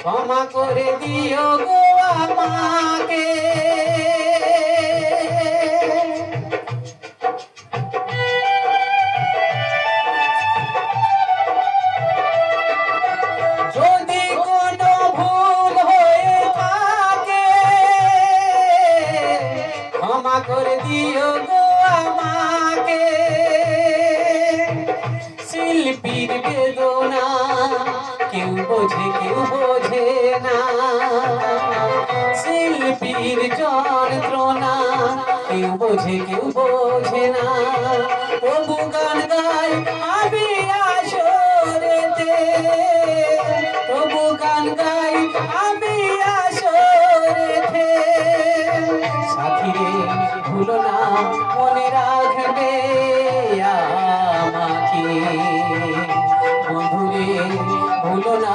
ক্ষমা করে দিও গো আমাকে। যদি কোনো ভুল হয়ে থাকে ক্ষমা করে দিও গো আমাকে। শিল্পীর বেদনা কেউ বোঝে কেউ বোঝে না, শিল্পীর যন্ত্রণা কেউ বোঝে কেউ বোঝে না। তবু গান গাই আমি আসরেতে, তবু গান গাই আমি আসরেতে। সাথীরে ভুলো না মনে রাখবে আমাকে, বন্ধুরে ভুলো না